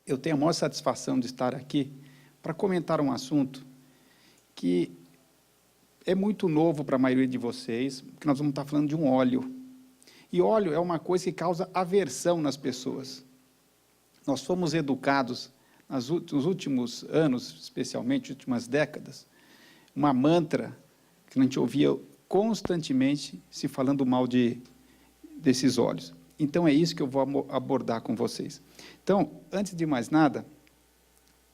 Eu tenho a maior satisfação de estar aqui para comentar um assunto que é muito novo para a maioria de vocês, porque nós vamos estar falando de um óleo. E óleo é uma coisa que causa aversão nas pessoas. Nós fomos educados, nos últimos anos, especialmente, nas últimas décadas, uma mantra que a gente ouvia constantemente se falando mal desses óleos. Então, é isso que eu vou abordar com vocês. Então, antes de mais nada,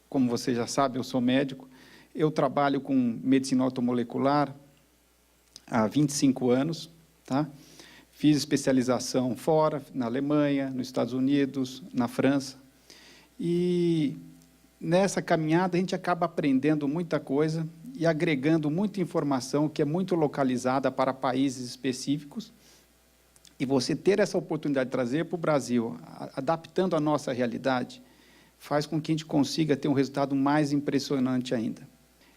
como vocês já sabem, eu sou médico, eu trabalho com medicina automolecular há 25 anos, tá? Fiz especialização fora, na Alemanha, nos Estados Unidos, na França, e nessa caminhada a gente acaba aprendendo muita coisa e agregando muita informação que é muito localizada para países específicos, e você ter essa oportunidade de trazer para o Brasil, adaptando a nossa realidade, faz com que a gente consiga ter um resultado mais impressionante ainda.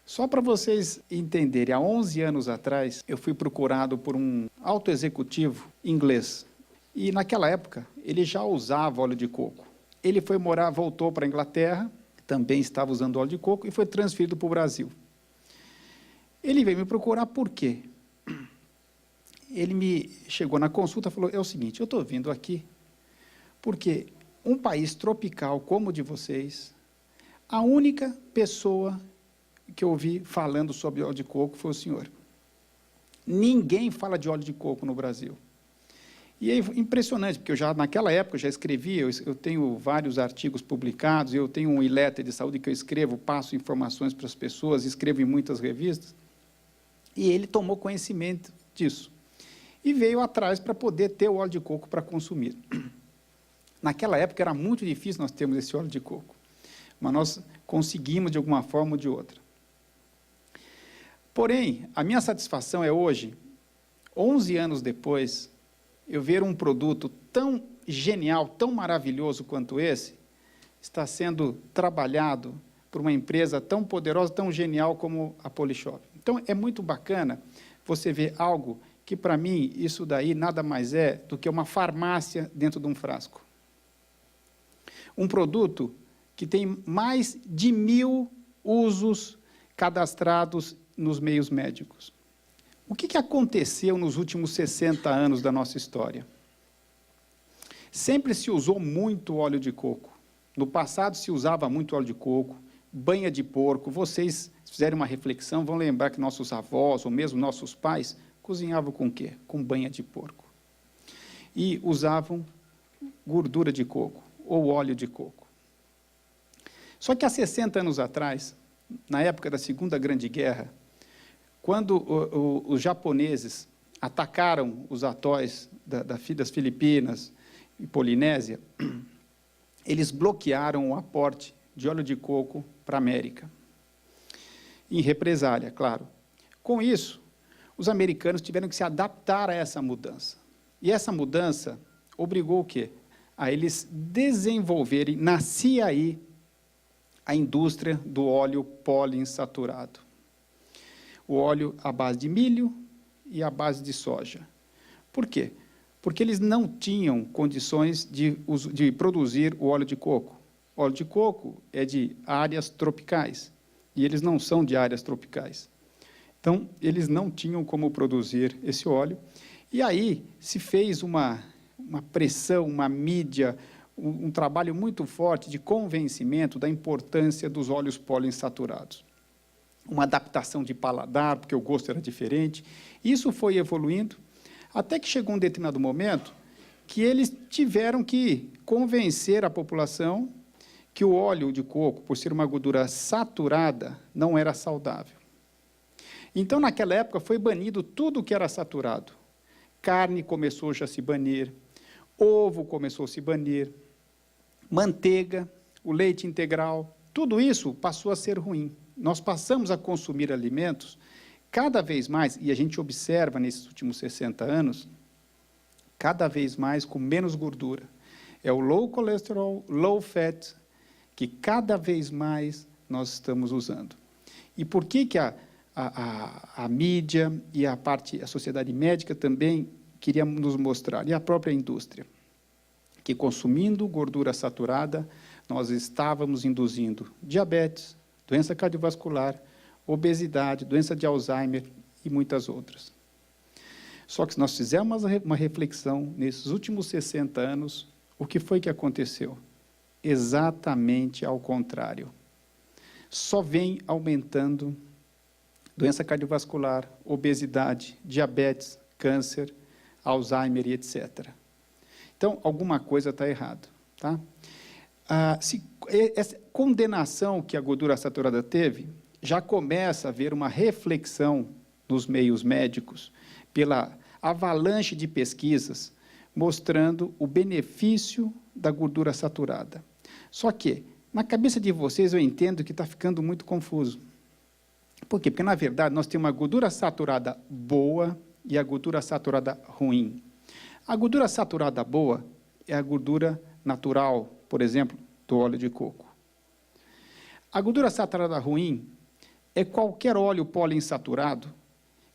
Só para vocês entenderem, há 11 anos atrás, eu fui procurado por um alto executivo inglês. E, naquela época, ele já usava óleo de coco. Ele foi morar, voltou para a Inglaterra, também estava usando óleo de coco, e foi transferido para o Brasil. Ele veio me procurar por quê? Ele me chegou na consulta e falou, é o seguinte, eu estou vindo aqui porque um país tropical como o de vocês, a única pessoa que eu ouvi falando sobre óleo de coco foi o senhor. Ninguém fala de óleo de coco no Brasil. E é impressionante, porque eu já, naquela época, já escrevia, eu tenho vários artigos publicados, eu tenho um e-letter de saúde que eu escrevo, passo informações para as pessoas, escrevo em muitas revistas, e ele tomou conhecimento disso. E veio atrás para poder ter o óleo de coco para consumir. Naquela época era muito difícil nós termos esse óleo de coco, mas nós conseguimos de alguma forma ou de outra. Porém, a minha satisfação é hoje, 11 anos depois, eu ver um produto tão genial, tão maravilhoso quanto esse, está sendo trabalhado por uma empresa tão poderosa, tão genial como a Polishop. Então, é muito bacana você ver algo que, para mim, isso daí nada mais é do que uma farmácia dentro de um frasco. Um produto que tem mais de 1000 usos cadastrados nos meios médicos. O que aconteceu nos últimos 60 anos da nossa história? Sempre se usou muito óleo de coco. No passado se usava muito óleo de coco, banha de porco. Vocês fizerem uma reflexão, vão lembrar que nossos avós, ou mesmo nossos pais, cozinhavam com o quê? Com banha de porco. E usavam gordura de coco, ou óleo de coco. Só que há 60 anos atrás, na época da Segunda Grande Guerra, quando os japoneses atacaram os atóis das Filipinas e Polinésia, eles bloquearam o aporte de óleo de coco para a América. Em represália, claro. Com isso, os americanos tiveram que se adaptar a essa mudança. E essa mudança obrigou o quê? A eles desenvolverem, nascia aí a indústria do óleo poliinsaturado. O óleo à base de milho e à base de soja. Por quê? Porque eles não tinham condições de produzir o óleo de coco. O óleo de coco é de áreas tropicais, e eles não são de áreas tropicais. Então, eles não tinham como produzir esse óleo, e aí se fez uma pressão, uma mídia, um trabalho muito forte de convencimento da importância dos óleos poliinsaturados. Uma adaptação de paladar, porque o gosto era diferente. Isso foi evoluindo, até que chegou um determinado momento que eles tiveram que convencer a população que o óleo de coco, por ser uma gordura saturada, não era saudável. Então, naquela época, foi banido tudo que era saturado. Carne começou já a se banir, ovo começou a se banir, manteiga, o leite integral, tudo isso passou a ser ruim. Nós passamos a consumir alimentos cada vez mais, e a gente observa nesses últimos 60 anos, cada vez mais com menos gordura. É o low cholesterol, low fat, que cada vez mais nós estamos usando. E por que a mídia e a sociedade médica também queria nos mostrar, e a própria indústria, que consumindo gordura saturada, nós estávamos induzindo diabetes, doença cardiovascular, obesidade, doença de Alzheimer e muitas outras. Só que se nós fizermos uma reflexão nesses últimos 60 anos, o que foi que aconteceu? Exatamente ao contrário. Só vem aumentando doença cardiovascular, obesidade, diabetes, câncer, Alzheimer e etc. Então, alguma coisa está errada. Tá? Essa condenação que a gordura saturada teve, já começa a haver uma reflexão nos meios médicos, pela avalanche de pesquisas, mostrando o benefício da gordura saturada. Só que, na cabeça de vocês, eu entendo que está ficando muito confuso. Por quê? Porque, na verdade, nós temos uma gordura saturada boa e a gordura saturada ruim. A gordura saturada boa é a gordura natural, por exemplo, do óleo de coco. A gordura saturada ruim é qualquer óleo poliinsaturado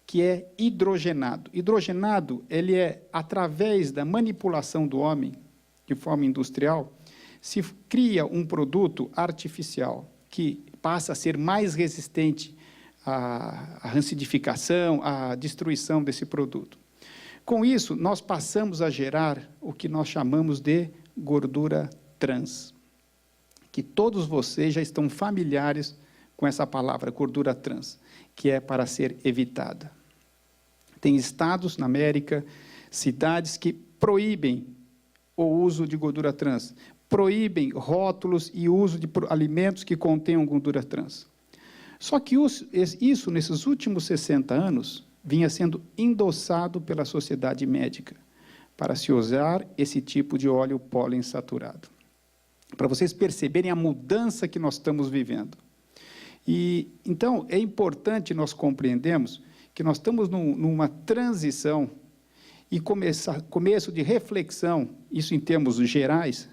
que é hidrogenado. Hidrogenado, ele é, através da manipulação do homem, de forma industrial, se cria um produto artificial que passa a ser mais resistente à rancidificação, à destruição desse produto. Com isso, nós passamos a gerar o que nós chamamos de gordura trans, que todos vocês já estão familiares com essa palavra, gordura trans, que é para ser evitada. Tem estados na América, cidades que proíbem o uso de gordura trans, proíbem rótulos e uso de alimentos que contenham gordura trans. Só que isso, nesses últimos 60 anos, vinha sendo endossado pela sociedade médica para se usar esse tipo de óleo poliinsaturado. Para vocês perceberem a mudança que nós estamos vivendo. E, então, é importante nós compreendermos que nós estamos numa transição e começo de reflexão, isso em termos gerais,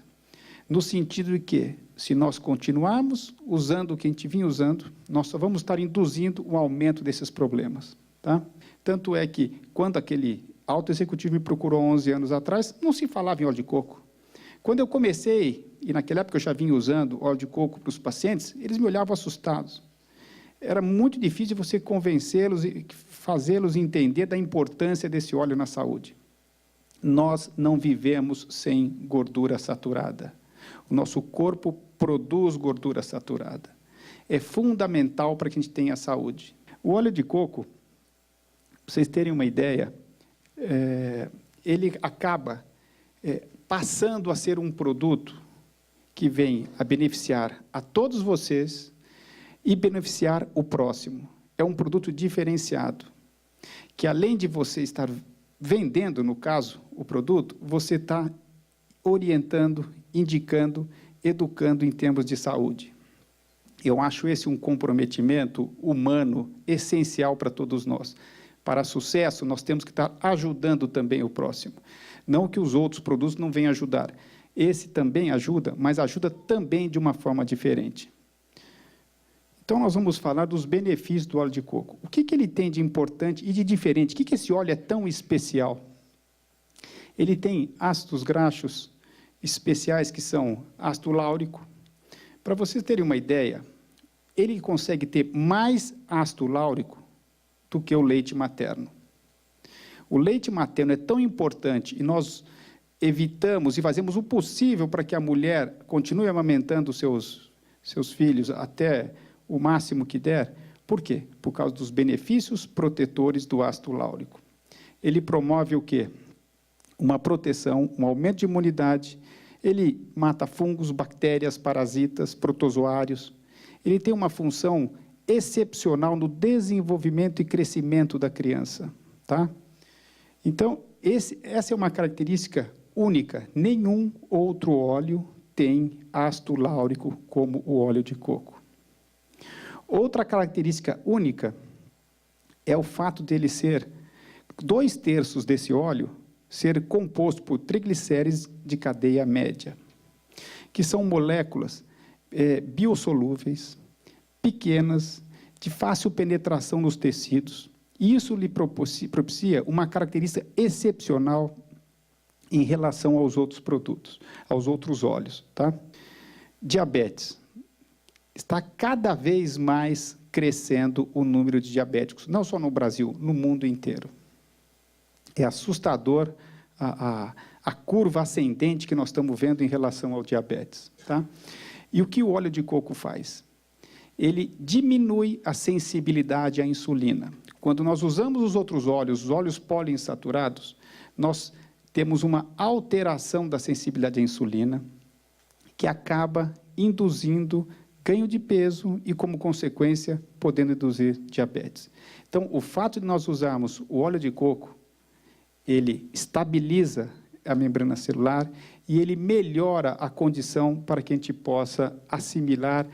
no sentido de que, se nós continuarmos usando o que a gente vinha usando, nós só vamos estar induzindo um aumento desses problemas. Tá? Tanto é que, quando aquele alto executivo me procurou 11 anos atrás, não se falava em óleo de coco. Quando eu comecei, e naquela época eu já vinha usando óleo de coco para os pacientes, eles me olhavam assustados. Era muito difícil você convencê-los e fazê-los entender da importância desse óleo na saúde. Nós não vivemos sem gordura saturada. O nosso corpo produz gordura saturada. É fundamental para que a gente tenha saúde. O óleo de coco, para vocês terem uma ideia, ele acaba passando a ser um produto que vem a beneficiar a todos vocês e beneficiar o próximo. É um produto diferenciado, que além de você estar vendendo, no caso, o produto, você está orientando, indicando, educando em termos de saúde. Eu acho esse um comprometimento humano essencial para todos nós. Para sucesso, nós temos que estar ajudando também o próximo. Não que os outros produtos não venham ajudar. Esse também ajuda, mas ajuda também de uma forma diferente. Então, nós vamos falar dos benefícios do óleo de coco. O que ele tem de importante e de diferente? O que esse óleo é tão especial? Ele tem ácidos graxos especiais, que são ácido láurico. Para vocês terem uma ideia, ele consegue ter mais ácido láurico do que o leite materno. O leite materno é tão importante e nós evitamos e fazemos o possível para que a mulher continue amamentando seus filhos até o máximo que der. Por quê? Por causa dos benefícios protetores do ácido láurico. Ele promove o quê? Uma proteção, um aumento de imunidade, ele mata fungos, bactérias, parasitas, protozoários. Ele tem uma função excepcional no desenvolvimento e crescimento da criança. Tá? Então, essa é uma característica única. Nenhum outro óleo tem ácido láurico como o óleo de coco. Outra característica única é o fato dele ser, 2/3 desse óleo, ser composto por triglicérides de cadeia média, que são moléculas biosolúveis, pequenas, de fácil penetração nos tecidos. E isso lhe propicia uma característica excepcional em relação aos outros produtos, aos outros óleos. Tá? Diabetes. Está cada vez mais crescendo o número de diabéticos, não só no Brasil, no mundo inteiro. É assustador a curva ascendente que nós estamos vendo em relação ao diabetes. Tá? E o que o óleo de coco faz? Ele diminui a sensibilidade à insulina. Quando nós usamos os outros óleos, os óleos poliinsaturados, nós temos uma alteração da sensibilidade à insulina, que acaba induzindo ganho de peso e, como consequência, podendo induzir diabetes. Então, o fato de nós usarmos o óleo de coco, ele estabiliza a membrana celular e ele melhora a condição para que a gente possa assimilar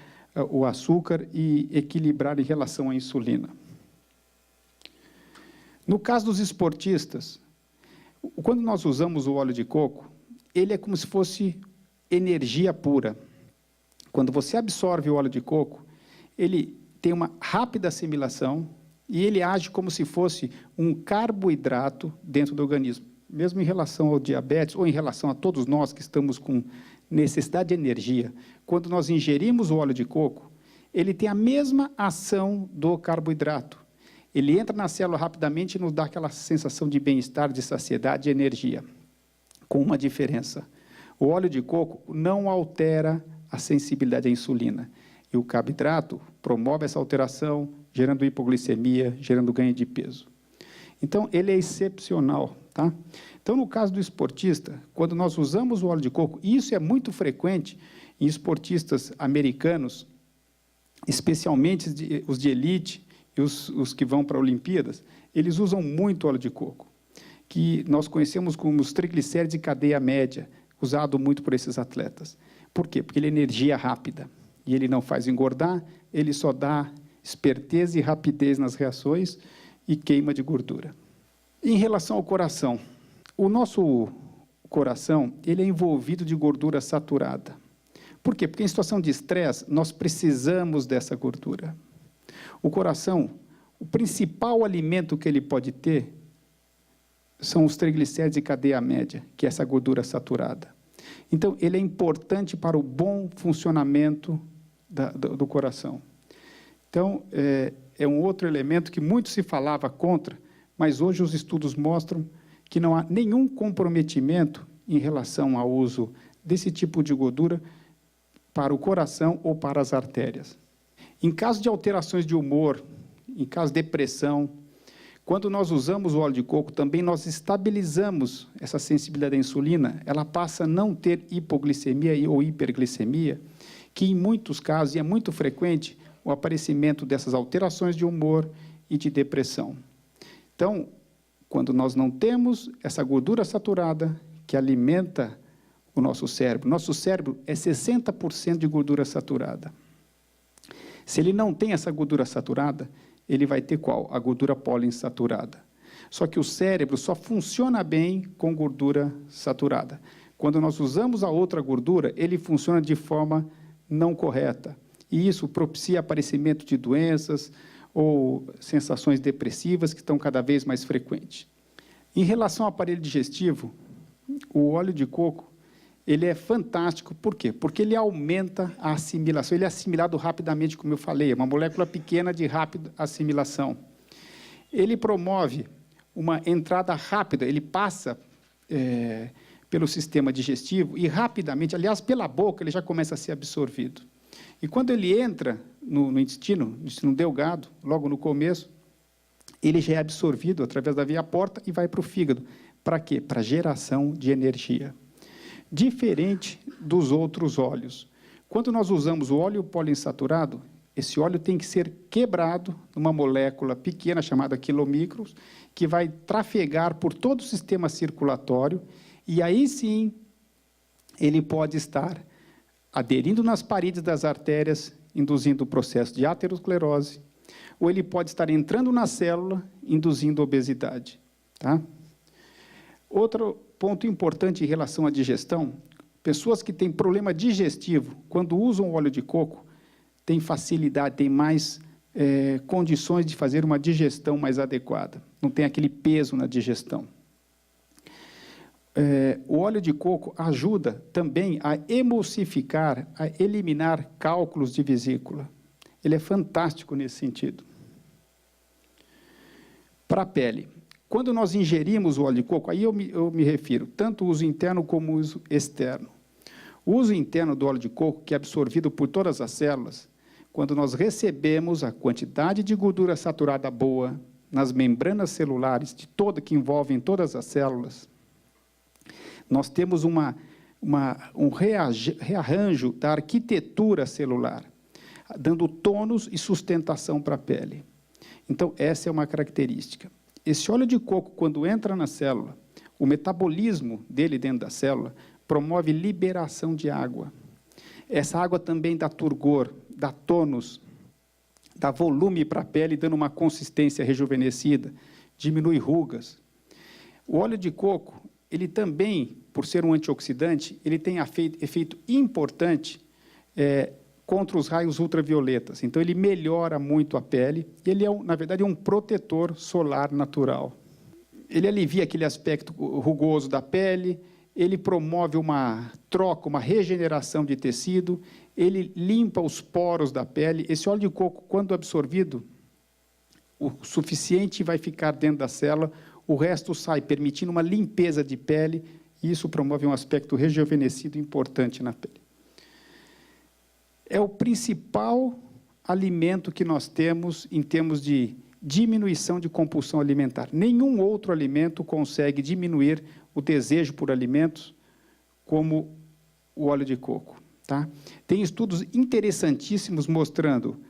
o açúcar e equilibrar em relação à insulina. No caso dos esportistas, quando nós usamos o óleo de coco, ele é como se fosse energia pura. Quando você absorve o óleo de coco, ele tem uma rápida assimilação e ele age como se fosse um carboidrato dentro do organismo. Mesmo em relação ao diabetes ou em relação a todos nós que estamos com necessidade de energia, quando nós ingerimos o óleo de coco, ele tem a mesma ação do carboidrato. Ele entra na célula rapidamente e nos dá aquela sensação de bem-estar, de saciedade e energia. Com uma diferença. O óleo de coco não altera a sensibilidade à insulina. E o carboidrato promove essa alteração, gerando hipoglicemia, gerando ganho de peso. Então, ele é excepcional. Tá? Então, no caso do esportista, quando nós usamos o óleo de coco, e isso é muito frequente em esportistas americanos, especialmente os de elite e os que vão para Olimpíadas, eles usam muito óleo de coco, que nós conhecemos como os triglicéridos de cadeia média, usado muito por esses atletas. Por quê? Porque ele é energia rápida, e ele não faz engordar, ele só dá esperteza e rapidez nas reações e queima de gordura. Em relação ao coração, o nosso coração ele é envolvido de gordura saturada. Por quê? Porque em situação de estresse, nós precisamos dessa gordura. O coração, o principal alimento que ele pode ter são os triglicéridos de cadeia média, que é essa gordura saturada. Então, ele é importante para o bom funcionamento do coração. Então, é um outro elemento que muito se falava contra, mas hoje os estudos mostram que não há nenhum comprometimento em relação ao uso desse tipo de gordura para o coração ou para as artérias. Em caso de alterações de humor, em caso de depressão, quando nós usamos o óleo de coco, também nós estabilizamos essa sensibilidade à insulina, ela passa a não ter hipoglicemia ou hiperglicemia, que em muitos casos, e é muito frequente, o aparecimento dessas alterações de humor e de depressão. Então, quando nós não temos essa gordura saturada que alimenta o nosso cérebro é 60% de gordura saturada. Se ele não tem essa gordura saturada, ele vai ter qual? A gordura poliinsaturada. Só que o cérebro só funciona bem com gordura saturada. Quando nós usamos a outra gordura, ele funciona de forma não correta. E isso propicia aparecimento de doenças ou sensações depressivas que estão cada vez mais frequentes. Em relação ao aparelho digestivo, o óleo de coco, ele é fantástico. Por quê? Porque ele aumenta a assimilação. Ele é assimilado rapidamente, como eu falei, é uma molécula pequena de rápida assimilação. Ele promove uma entrada rápida, ele passa pelo sistema digestivo e rapidamente, aliás, pela boca, ele já começa a ser absorvido. E quando ele entra no intestino delgado, logo no começo, ele já é absorvido através da via porta e vai para o fígado. Para quê? Para geração de energia. Diferente dos outros óleos. Quando nós usamos o óleo poliinsaturado, esse óleo tem que ser quebrado numa molécula pequena chamada quilomicros, que vai trafegar por todo o sistema circulatório, e aí sim ele pode estar aderindo nas paredes das artérias, induzindo o processo de aterosclerose, ou ele pode estar entrando na célula, induzindo obesidade. Tá? Outro ponto importante em relação à digestão, pessoas que têm problema digestivo, quando usam óleo de coco, têm facilidade, têm mais condições de fazer uma digestão mais adequada, não tem aquele peso na digestão. O óleo de coco ajuda também a emulsificar, a eliminar cálculos de vesícula. Ele é fantástico nesse sentido. Para a pele, quando nós ingerimos o óleo de coco, aí eu me refiro tanto o uso interno como o uso externo. O uso interno do óleo de coco, que é absorvido por todas as células, quando nós recebemos a quantidade de gordura saturada boa nas membranas celulares que envolvem todas as células, nós temos um rearranjo da arquitetura celular, dando tônus e sustentação para a pele. Então, essa é uma característica. Esse óleo de coco, quando entra na célula, o metabolismo dele dentro da célula promove liberação de água. Essa água também dá turgor, dá tônus, dá volume para a pele, dando uma consistência rejuvenescida, diminui rugas. O óleo de coco, ele também, por ser um antioxidante, ele tem efeito importante contra os raios ultravioletas. Então, ele melhora muito a pele, e ele é, na verdade, um protetor solar natural. Ele alivia aquele aspecto rugoso da pele, ele promove uma troca, uma regeneração de tecido, ele limpa os poros da pele. Esse óleo de coco, quando absorvido, o suficiente vai ficar dentro da célula, o resto sai, permitindo uma limpeza de pele, e isso promove um aspecto rejuvenescido importante na pele. É o principal alimento que nós temos em termos de diminuição de compulsão alimentar. Nenhum outro alimento consegue diminuir o desejo por alimentos como o óleo de coco. Tá? Tem estudos interessantíssimos mostrando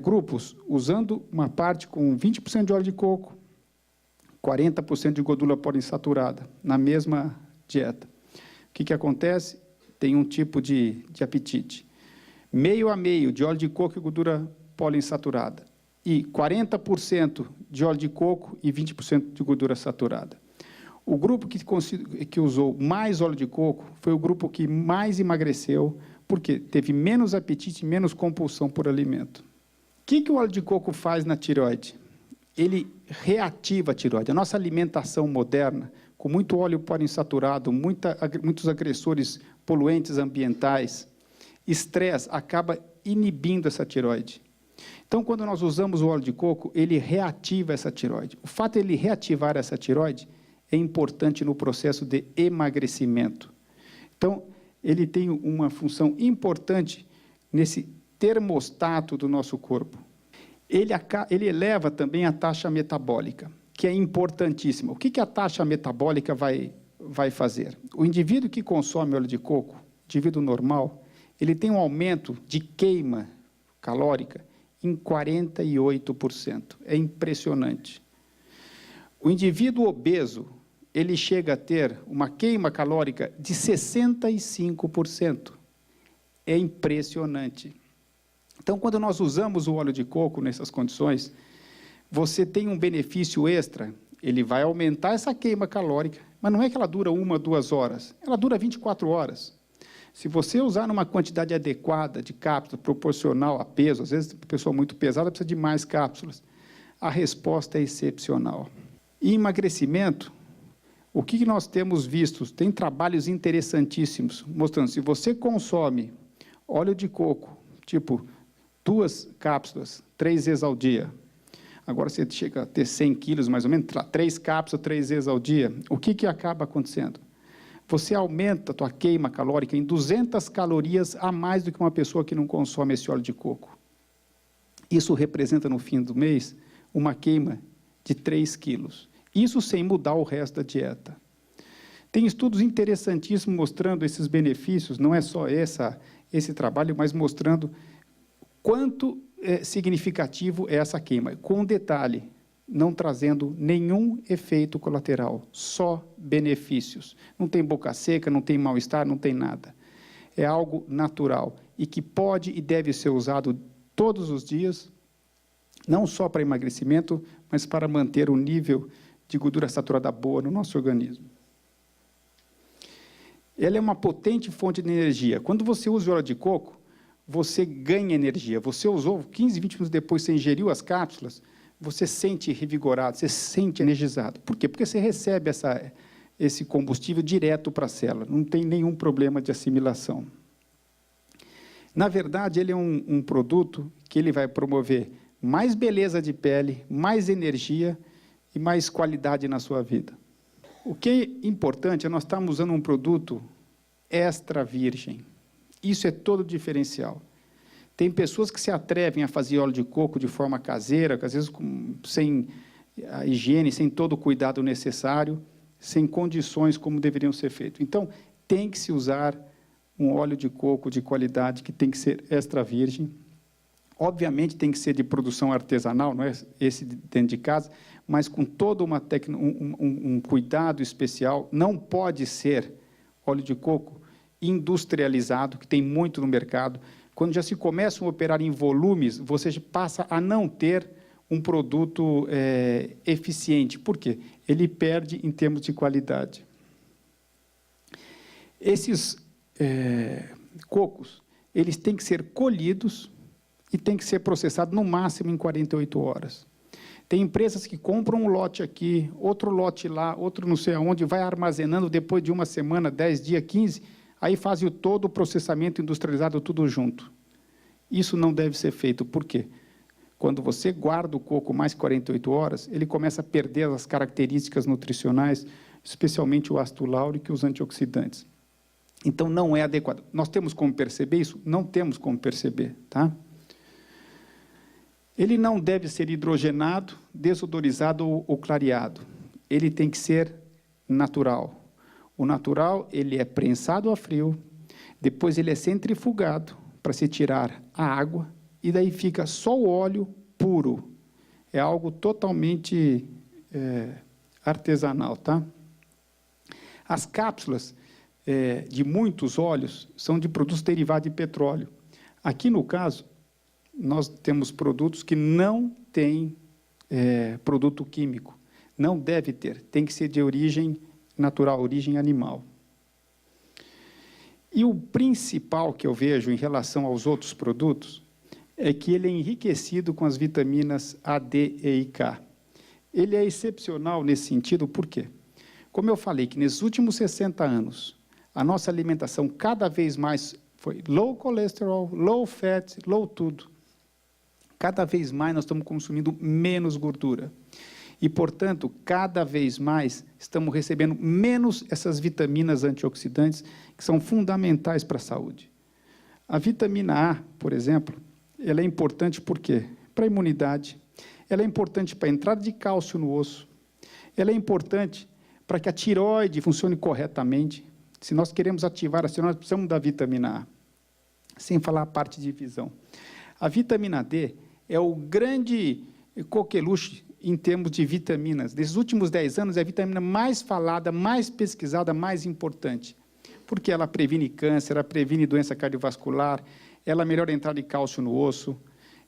grupos usando uma parte com 20% de óleo de coco, 40% de gordura poliinsaturada, na mesma dieta. O que acontece? Tem um tipo de apetite. Meio a meio de óleo de coco e gordura poliinsaturada. E 40% de óleo de coco e 20% de gordura saturada. O grupo que usou mais óleo de coco foi o grupo que mais emagreceu, porque teve menos apetite e menos compulsão por alimento. O que o óleo de coco faz na tireoide? Ele reativa a tireoide. A nossa alimentação moderna, com muito óleo poliinsaturado, muitos agressores poluentes ambientais, estresse, acaba inibindo essa tireoide. Então, quando nós usamos o óleo de coco, ele reativa essa tireoide. O fato de ele reativar essa tireoide é importante no processo de emagrecimento. Então, ele tem uma função importante nesse termostato do nosso corpo. Ele eleva também a taxa metabólica, que é importantíssima. O que a taxa metabólica vai fazer? O indivíduo que consome óleo de coco, indivíduo normal, ele tem um aumento de queima calórica em 48%. É impressionante. O indivíduo obeso, ele chega a ter uma queima calórica de 65%. É impressionante. Então, quando nós usamos o óleo de coco nessas condições, você tem um benefício extra, ele vai aumentar essa queima calórica, mas não é que ela dura 1, 2 horas, ela dura 24 horas. Se você usar numa quantidade adequada de cápsulas, proporcional a peso, às vezes a pessoa muito pesada precisa de mais cápsulas, a resposta é excepcional. E emagrecimento, o que nós temos visto? Tem trabalhos interessantíssimos, mostrando que se você consome óleo de coco, tipo 2 cápsulas, 3 vezes ao dia, agora você chega a ter 100 quilos, mais ou menos, 3 cápsulas, 3 vezes ao dia, o que acaba acontecendo? Você aumenta a tua queima calórica em 200 calorias a mais do que uma pessoa que não consome esse óleo de coco. Isso representa, no fim do mês, uma queima de 3 quilos. Isso sem mudar o resto da dieta. Tem estudos interessantíssimos mostrando esses benefícios, não é só esse trabalho, mas mostrando quanto significativo é essa queima. Com um detalhe, não trazendo nenhum efeito colateral, só benefícios. Não tem boca seca, não tem mal-estar, não tem nada. É algo natural e que pode e deve ser usado todos os dias, não só para emagrecimento, mas para manter o nível de gordura saturada boa no nosso organismo. Ela é uma potente fonte de energia. Quando você usa o óleo de coco, você ganha energia. Você usou 15, 20 minutos depois, você ingeriu as cápsulas, você sente revigorado, você se sente energizado. Por quê? Porque você recebe esse combustível direto para a célula, não tem nenhum problema de assimilação. Na verdade, ele é um produto que ele vai promover mais beleza de pele, mais energia e mais qualidade na sua vida. O que é importante é nós estarmos usando um produto extra virgem. Isso é todo o diferencial. Tem pessoas que se atrevem a fazer óleo de coco de forma caseira, às vezes sem a higiene, sem todo o cuidado necessário, sem condições como deveriam ser feitos. Então, tem que se usar um óleo de coco de qualidade, que tem que ser extra virgem. Obviamente, tem que ser de produção artesanal, não é esse dentro de casa, mas com todo um cuidado especial. Não pode ser óleo de coco industrializado, que tem muito no mercado. Quando já se começam a operar em volumes, você passa a não ter um produto eficiente. Por quê? Ele perde em termos de qualidade. Esses cocos, eles têm que ser colhidos e têm que ser processados no máximo em 48 horas. Tem empresas que compram um lote aqui, outro lote lá, outro não sei aonde, vai armazenando depois de uma semana, 10 dias, 15, aí fazem todo o processamento industrializado tudo junto. Isso não deve ser feito. Por quê? Quando você guarda o coco mais 48 horas, ele começa a perder as características nutricionais, especialmente o ácido láurico e os antioxidantes. Então, não é adequado. Nós temos como perceber isso? Não temos como perceber, tá? Ele não deve ser hidrogenado, desodorizado ou clareado. Ele tem que ser natural. O natural, ele é prensado a frio, depois ele é centrifugado para se tirar a água, e daí fica só o óleo puro. É algo totalmente artesanal, tá? As cápsulas de muitos óleos são de produtos derivados de petróleo. Aqui, no caso, nós temos produtos que não têm produto químico. Não deve ter, tem que ser de origem natural, origem animal. E o principal que eu vejo em relação aos outros produtos é que ele é enriquecido com as vitaminas A, D, E e K. Ele é excepcional nesse sentido, por quê? Como eu falei, que nesses últimos 60 anos, a nossa alimentação cada vez mais foi low colesterol, low fat, low tudo. Cada vez mais nós estamos consumindo menos gordura. E, portanto, cada vez mais estamos recebendo menos essas vitaminas antioxidantes, que são fundamentais para a saúde. A vitamina A, por exemplo, ela é importante por quê? Para a imunidade, ela é importante para a entrada de cálcio no osso, ela é importante para que a tireoide funcione corretamente. Se nós queremos ativar a tireoide, nós precisamos da vitamina A, sem falar a parte de visão. A vitamina D é o grande coqueluche em termos de vitaminas. Nesses últimos 10 anos, é a vitamina mais falada, mais pesquisada, mais importante, porque ela previne câncer, ela previne doença cardiovascular, ela melhora a entrada de cálcio no osso,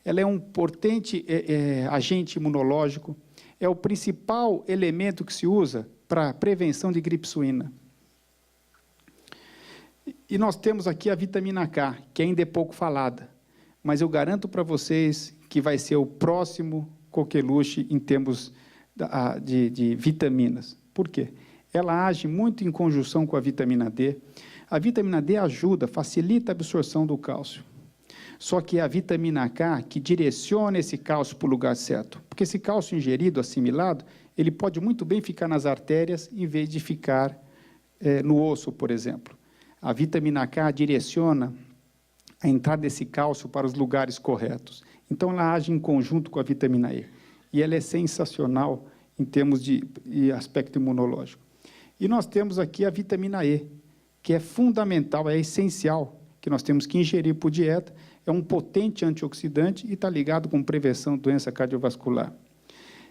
ela é um potente agente imunológico, é o principal elemento que se usa para a prevenção de gripe suína. E nós temos aqui a vitamina K, que ainda é pouco falada, mas eu garanto para vocês que vai ser o próximo coqueluche em termos de vitaminas. Por quê? Ela age muito em conjunção com a vitamina D. A vitamina D ajuda, facilita a absorção do cálcio. Só que é a vitamina K que direciona esse cálcio para o lugar certo. Porque esse cálcio ingerido, assimilado, ele pode muito bem ficar nas artérias, em vez de ficar no osso, por exemplo. A vitamina K direciona a entrada desse cálcio para os lugares corretos. Então, ela age em conjunto com a vitamina E. E ela é sensacional em termos de aspecto imunológico. E nós temos aqui a vitamina E, que é fundamental, é essencial, que nós temos que ingerir por dieta. É um potente antioxidante e está ligado com prevenção de doença cardiovascular.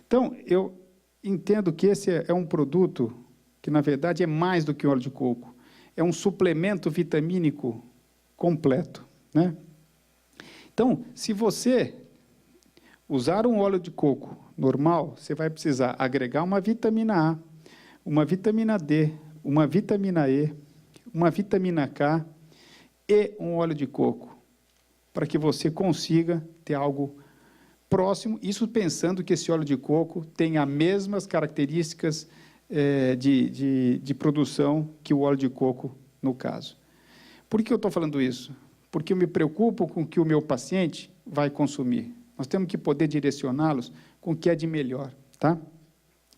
Então, eu entendo que esse é um produto que, na verdade, é mais do que óleo de coco. É um suplemento vitamínico completo, né? Então, se você usar um óleo de coco normal, você vai precisar agregar uma vitamina A, uma vitamina D, uma vitamina E, uma vitamina K e um óleo de coco, para que você consiga ter algo próximo, isso pensando que esse óleo de coco tem as mesmas características de produção que o óleo de coco, no caso. Por que eu estou falando isso? Porque eu me preocupo com o que o meu paciente vai consumir. Nós temos que poder direcioná-los com o que é de melhor, tá?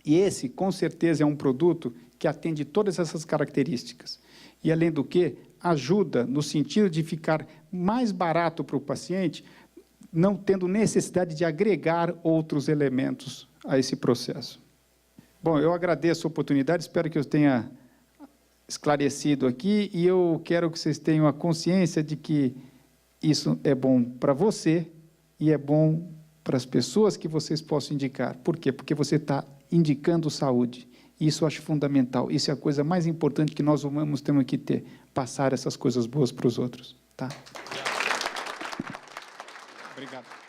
E esse, com certeza, é um produto que atende todas essas características. E, além do que, ajuda no sentido de ficar mais barato para o paciente, não tendo necessidade de agregar outros elementos a esse processo. Bom, eu agradeço a oportunidade, espero que eu tenha esclarecido aqui, e eu quero que vocês tenham a consciência de que isso é bom para você e é bom para as pessoas que vocês possam indicar. Por quê? Porque você está indicando saúde. Isso eu acho fundamental. Isso é a coisa mais importante que nós humanos temos que ter, passar essas coisas boas para os outros. Tá? Obrigado.